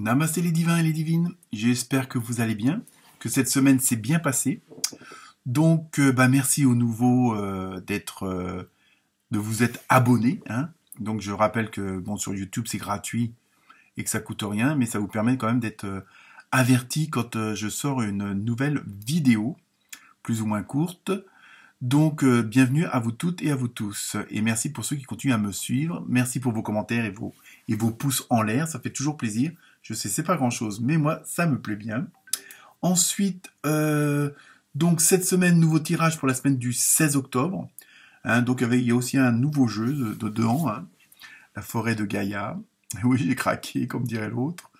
Namasté les divins et les divines, j'espère que vous allez bien, que cette semaine s'est bien passée. Donc, merci aux nouveaux de vous être abonnés. Hein. Donc, je rappelle que bon, sur YouTube, c'est gratuit et que ça coûte rien, mais ça vous permet quand même d'être averti quand je sors une nouvelle vidéo, plus ou moins courte. Donc, bienvenue à vous toutes et à vous tous. Et merci pour ceux qui continuent à me suivre. Merci pour vos commentaires et vos pouces en l'air. Ça fait toujours plaisir. Je sais, c'est pas grand-chose, mais moi, ça me plaît bien. Ensuite, donc cette semaine, nouveau tirage pour la semaine du 16 octobre. Hein, donc, il y a aussi un nouveau jeu dedans, hein, la forêt de Gaïa. Oui, j'ai craqué, comme dirait l'autre.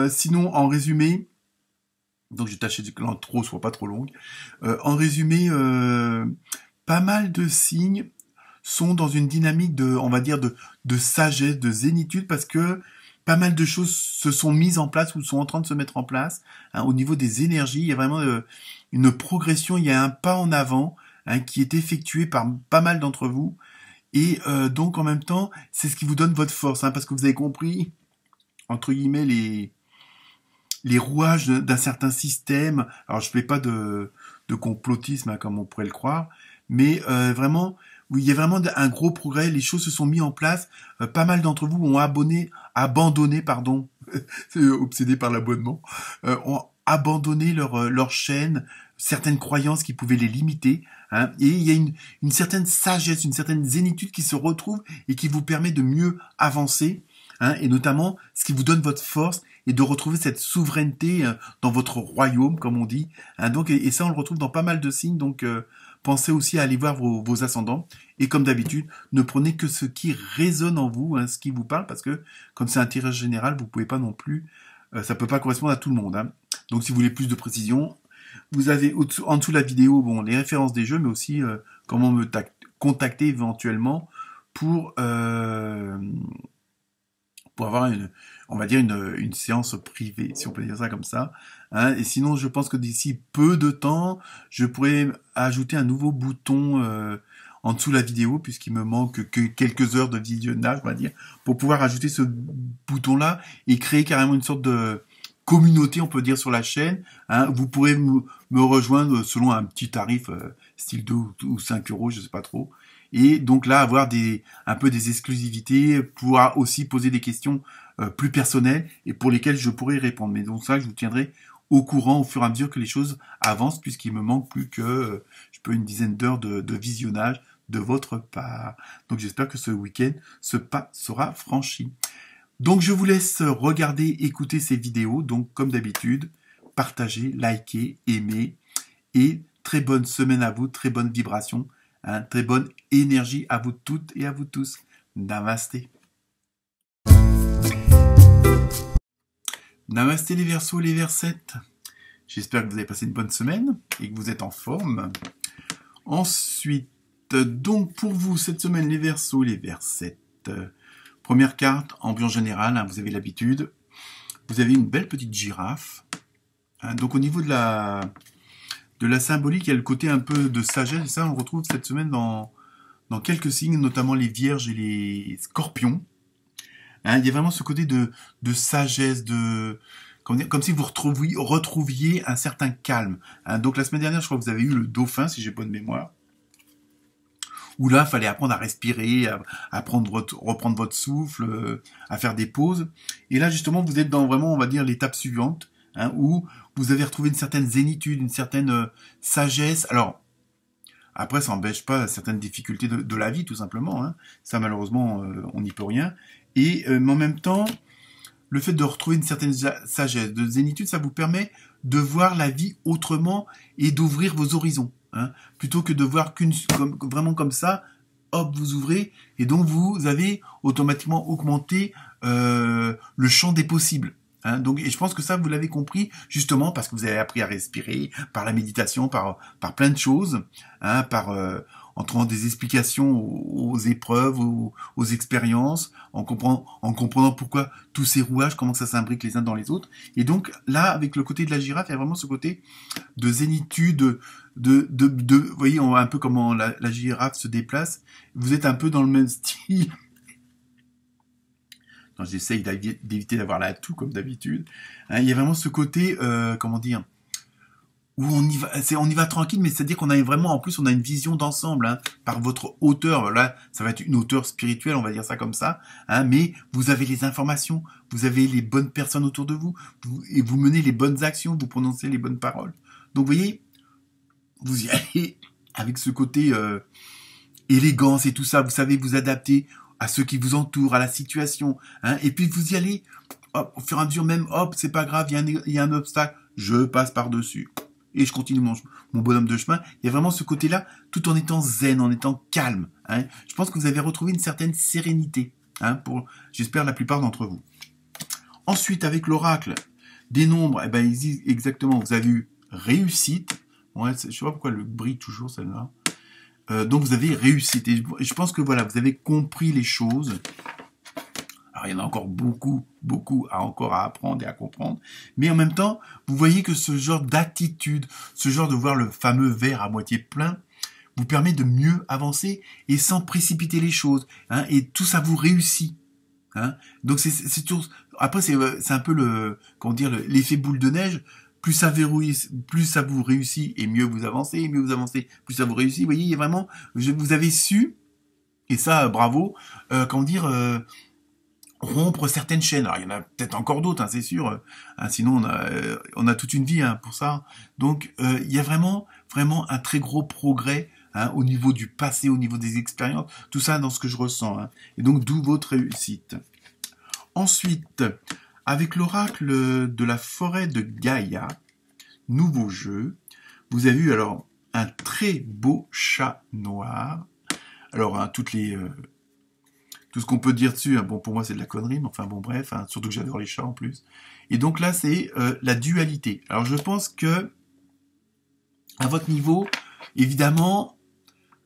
Sinon, en résumé, donc j'ai tâché que l'intro soit pas trop longue. En résumé, pas mal de signes sont dans une dynamique de, on va dire, de sagesse, de zénitude, parce que pas mal de choses se sont mises en place ou sont en train de se mettre en place. Hein, au niveau des énergies, il y a vraiment une progression, il y a un pas en avant qui est effectué par pas mal d'entre vous. Et donc en même temps, c'est ce qui vous donne votre force, parce que vous avez compris, entre guillemets, les rouages d'un certain système. Alors je ne fais pas de complotisme comme on pourrait le croire, mais vraiment, oui, il y a vraiment un gros progrès, les choses se sont mises en place, pas mal d'entre vous ont abandonné, c'est obsédé par l'abonnement, ont abandonné leur chaîne, certaines croyances qui pouvaient les limiter, hein, et il y a une certaine sagesse, une certaine zénitude qui se retrouve et qui vous permet de mieux avancer, hein, et notamment ce qui vous donne votre force et de retrouver cette souveraineté dans votre royaume, comme on dit. Hein, donc, et ça, on le retrouve dans pas mal de signes. Donc, pensez aussi à aller voir vos ascendants. Et comme d'habitude, ne prenez que ce qui résonne en vous, ce qui vous parle, parce que comme c'est un tirage général, vous pouvez pas non plus, ça peut pas correspondre à tout le monde. Hein. Donc, si vous voulez plus de précision, vous avez en dessous de la vidéo, bon, les références des jeux, mais aussi comment me contacter éventuellement pour avoir on va dire une séance privée, si on peut dire ça comme ça. Hein. Et sinon, je pense que d'ici peu de temps, je pourrais ajouter un nouveau bouton en dessous de la vidéo, puisqu'il me manque que quelques heures de visionnage, on va dire, pour pouvoir ajouter ce bouton-là et créer carrément une sorte de communauté, on peut dire, sur la chaîne. Hein. Vous pourrez me rejoindre selon un petit tarif, style 2 ou 5 euros, je sais pas trop. Et donc là, avoir un peu des exclusivités, pouvoir aussi poser des questions plus personnelles et pour lesquelles je pourrais répondre. Mais donc ça, je vous tiendrai au courant au fur et à mesure que les choses avancent, puisqu'il me manque plus que une dizaine d'heures de visionnage de votre part. Donc j'espère que ce week-end, ce pas sera franchi. Donc je vous laisse regarder, écouter ces vidéos. Donc comme d'habitude, partagez, likez, aimez et très bonne semaine à vous, très bonne vibration. Hein, très bonne énergie à vous toutes et à vous tous. Namasté. Namasté les Verseaux, les Versettes. J'espère que vous avez passé une bonne semaine et que vous êtes en forme. Ensuite, donc pour vous, cette semaine, les Verseaux, les Versettes. Première carte, ambiance générale, vous avez l'habitude. Vous avez une belle petite girafe. Hein, donc au niveau de la symbolique, il y a le côté un peu de sagesse, et ça on le retrouve cette semaine dans quelques signes, notamment les vierges et les scorpions. Hein, il y a vraiment ce côté de sagesse, comme si vous retrouviez un certain calme. Hein, donc la semaine dernière, je crois que vous avez eu le dauphin, si j'ai bonne mémoire, où là, il fallait apprendre à respirer, à reprendre votre souffle, à faire des pauses. Et là, justement, vous êtes dans vraiment, on va dire, l'étape suivante, hein, où vous avez retrouvé une certaine zénitude, une certaine sagesse. Alors, après, ça n'empêche pas certaines difficultés de la vie, tout simplement. Hein. Ça, malheureusement, on n'y peut rien. Et mais en même temps, le fait de retrouver une certaine sagesse, de zénitude, ça vous permet de voir la vie autrement et d'ouvrir vos horizons. Hein. Plutôt que de voir vraiment comme ça, hop, vous ouvrez, et donc vous avez automatiquement augmenté le champ des possibles. Hein, donc, et je pense que ça, vous l'avez compris, justement, parce que vous avez appris à respirer, par la méditation, par plein de choses, hein, en trouvant des explications aux épreuves, aux expériences, en comprenant pourquoi tous ces rouages, comment ça s'imbrique les uns dans les autres. Et donc, là, avec le côté de la girafe, il y a vraiment ce côté de zénitude, vous voyez, un peu comment la girafe se déplace. Vous êtes un peu dans le même style j'essaye d'éviter d'avoir la toux comme d'habitude. Hein, il y a vraiment ce côté, comment dire, où on y va tranquille, mais c'est-à-dire qu'on a vraiment, en plus, on a une vision d'ensemble, hein, par votre hauteur. Là, ça va être une hauteur spirituelle, on va dire ça comme ça, hein, mais vous avez les informations, vous avez les bonnes personnes autour de vous, et vous menez les bonnes actions, vous prononcez les bonnes paroles. Donc, vous voyez, vous y allez avec ce côté élégance et tout ça, vous savez vous adapter à ceux qui vous entourent, à la situation, hein, et puis vous y allez, hop, au fur et à mesure même, hop, c'est pas grave, il y a un obstacle, je passe par-dessus. Et je continue mon bonhomme de chemin. Il y a vraiment ce côté-là, tout en étant zen, en étant calme. Hein. Je pense que vous avez retrouvé une certaine sérénité, hein, pour, j'espère, la plupart d'entre vous. Ensuite, avec l'oracle des nombres, eh ben, ils disent exactement, vous avez eu réussite. Ouais, je sais pas pourquoi le brille toujours, celle-là. Donc, vous avez réussite. Et je pense que voilà, vous avez compris les choses. Alors, il y en a encore beaucoup à apprendre et à comprendre. Mais en même temps, vous voyez que ce genre d'attitude, ce genre de voir le fameux verre à moitié plein, vous permet de mieux avancer et sans précipiter les choses. Hein, et tout ça vous réussit. Hein. Donc, c'est toujours... Après, c'est un peu l'effet boule de neige. Plus ça vous réussit et mieux vous avancez. Plus ça vous réussit. Vous voyez, il y a vraiment... Vous avez su, et ça, bravo, rompre certaines chaînes. Alors, il y en a peut-être encore d'autres, hein, c'est sûr. Hein, sinon, on a toute une vie, hein, pour ça. Donc, il y a vraiment un très gros progrès, hein, au niveau du passé, au niveau des expériences. Tout ça dans ce que je ressens. Hein. Et donc, d'où votre réussite. Ensuite, avec l'oracle de la forêt de Gaïa, nouveau jeu, vous avez eu alors un très beau chat noir. Alors, hein, tout ce qu'on peut dire dessus, hein, bon, pour moi c'est de la connerie, mais enfin bon, bref, hein, surtout que j'adore les chats en plus. Et donc là, c'est la dualité. Alors je pense que, à votre niveau, évidemment,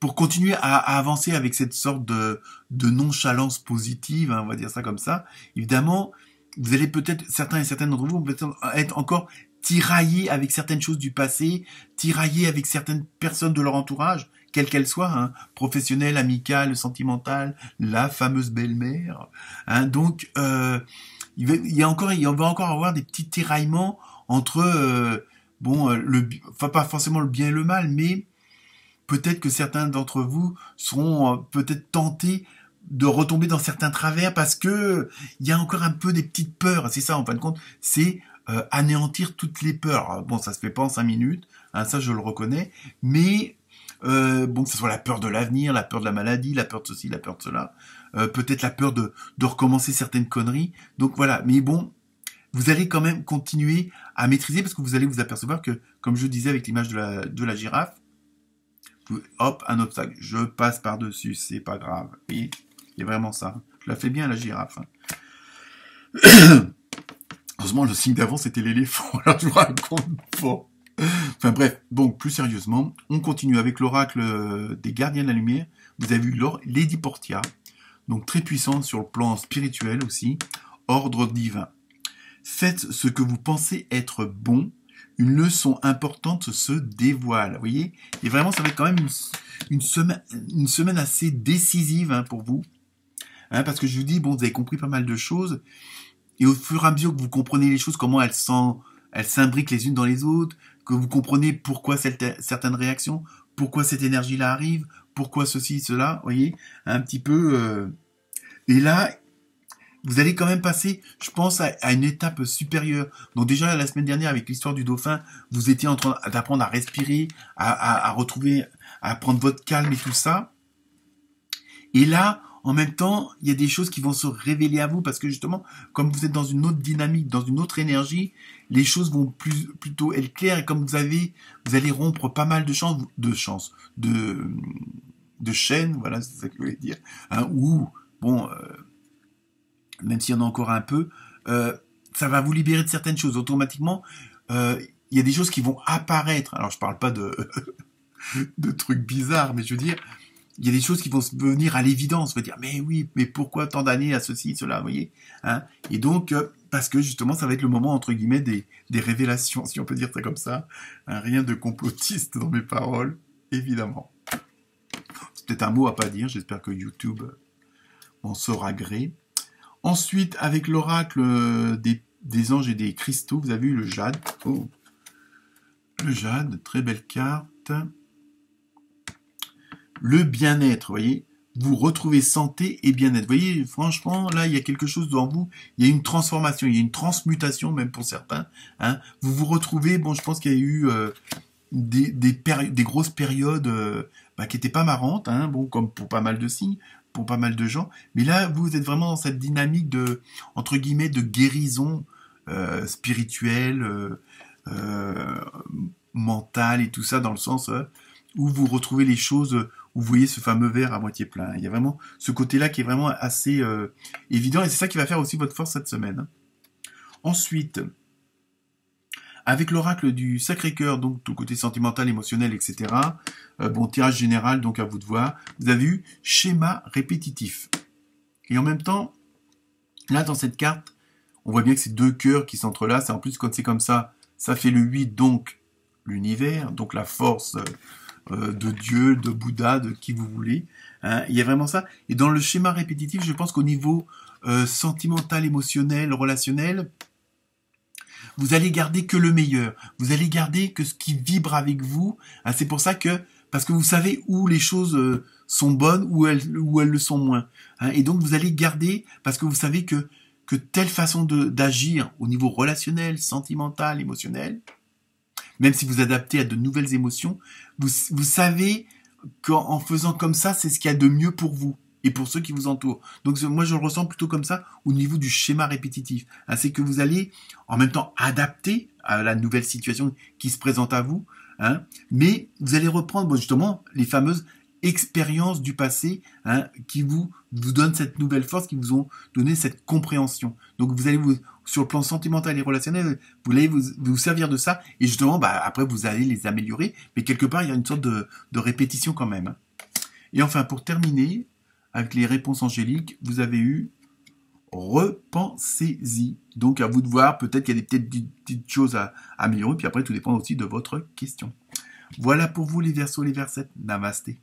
pour continuer à avancer avec cette sorte de nonchalance positive, hein, on va dire ça comme ça, évidemment, vous allez peut-être, certains et certaines d'entre vous, vont peut-être être encore tiraillés avec certaines choses du passé, tiraillés avec certaines personnes de leur entourage, quelle qu'elle soit, hein, professionnelle, amicale, sentimentale, la fameuse belle-mère. Hein, donc, il va encore avoir des petits tiraillements entre, pas forcément le bien et le mal, mais peut-être que certains d'entre vous seront peut-être tentés de retomber dans certains travers parce que il y a encore un peu des petites peurs. C'est ça, en fin de compte, c'est anéantir toutes les peurs. Alors, bon, ça se fait pas en 5 minutes, hein, ça je le reconnais, mais que ce soit la peur de l'avenir, la peur de la maladie, la peur de ceci, la peur de cela, peut-être la peur de recommencer certaines conneries. Donc voilà, mais bon, vous allez quand même continuer à maîtriser parce que vous allez vous apercevoir que, comme je disais avec l'image de la girafe, hop, un obstacle, je passe par-dessus, c'est pas grave. Vous voyez, il y a vraiment ça. Je la fais bien, la girafe. Hein. Heureusement, le signe d'avant, c'était l'éléphant. Alors, je vous raconte pas. Enfin bref, donc plus sérieusement, on continue avec l'oracle des gardiens de la lumière. Vous avez vu Lady Portia, donc très puissante sur le plan spirituel aussi, ordre divin. Faites ce que vous pensez être bon, une leçon importante se dévoile. Vous voyez, et vraiment, ça va être quand même une semaine assez décisive, hein, pour vous, hein, parce que je vous dis, bon, vous avez compris pas mal de choses, et au fur et à mesure que vous comprenez les choses, comment elles s'imbriquent les unes dans les autres, que vous comprenez pourquoi certaines réactions, pourquoi cette énergie-là arrive, pourquoi ceci, cela, vous voyez, un petit peu... Et là, vous allez quand même passer, je pense, à une étape supérieure. Donc déjà, la semaine dernière, avec l'histoire du dauphin, vous étiez en train d'apprendre à respirer, à retrouver, à prendre votre calme et tout ça. Et là, en même temps, il y a des choses qui vont se révéler à vous parce que justement, comme vous êtes dans une autre dynamique, dans une autre énergie, les choses vont plutôt être claires et comme vous allez rompre pas mal de chaînes, voilà, c'est ça que je voulais dire, hein, ou, bon, même s'il y en a encore un peu, ça va vous libérer de certaines choses. Automatiquement, il y a des choses qui vont apparaître. Alors, je parle pas de trucs bizarres, mais je veux dire, il y a des choses qui vont venir à l'évidence. On va dire, mais oui, mais pourquoi tant d'années à ceci, cela, vous voyez, hein? Et donc, parce que justement, ça va être le moment, entre guillemets, des révélations, si on peut dire ça comme ça. Hein, rien de complotiste dans mes paroles, évidemment. C'est peut-être un mot à pas dire. J'espère que YouTube en saura gré. Ensuite, avec l'oracle des anges et des cristaux, vous avez vu le jade. Oh, le jade, très belle carte. Le bien-être, vous voyez, vous retrouvez santé et bien-être. Vous voyez, franchement, là, il y a quelque chose devant vous. Il y a une transformation, il y a une transmutation, même pour certains. Hein. Vous vous retrouvez, bon, je pense qu'il y a eu des grosses périodes qui n'étaient pas marrantes, hein, bon, comme pour pas mal de signes, pour pas mal de gens. Mais là, vous êtes vraiment dans cette dynamique de, entre guillemets, de guérison spirituelle, mentale et tout ça, dans le sens où vous retrouvez les choses, où vous voyez ce fameux verre à moitié plein. Il y a vraiment ce côté-là qui est vraiment assez évident, et c'est ça qui va faire aussi votre force cette semaine. Hein. Ensuite, avec l'oracle du Sacré-Cœur, donc tout le côté sentimental, émotionnel, etc. Bon, tirage général, donc à vous de voir. Vous avez eu schéma répétitif. Et en même temps, là, dans cette carte, on voit bien que c'est deux cœurs qui s'entrelacent. En plus, quand c'est comme ça fait le 8, donc l'univers, donc la force de Dieu, de Bouddha, de qui vous voulez. Hein. Il y a vraiment ça. Et dans le schéma répétitif, je pense qu'au niveau sentimental, émotionnel, relationnel, vous allez garder que le meilleur. Vous allez garder que ce qui vibre avec vous. Hein, c'est pour ça que, parce que vous savez où les choses sont bonnes, où elles le sont moins. Hein, et donc vous allez garder, parce que vous savez que telle façon d'agir au niveau relationnel, sentimental, émotionnel, même si vous adaptez à de nouvelles émotions, vous savez qu'en faisant comme ça, c'est ce qu'il y a de mieux pour vous et pour ceux qui vous entourent. Donc moi, je le ressens plutôt comme ça au niveau du schéma répétitif. Hein, c'est que vous allez en même temps adapter à la nouvelle situation qui se présente à vous, hein, mais vous allez reprendre justement les fameuses expériences du passé, hein, qui vous donnent cette nouvelle force, qui vous ont donné cette compréhension. Donc vous allez sur le plan sentimental et relationnel, vous allez vous servir de ça, et justement, après vous allez les améliorer, mais quelque part il y a une sorte de répétition quand même. Hein. Et enfin, pour terminer, avec les réponses angéliques, vous avez eu repensez-y. Donc à vous de voir, peut-être qu'il y a des petites choses à améliorer, puis après tout dépend aussi de votre question. Voilà pour vous les Verseaux, les Versettes. Namasté.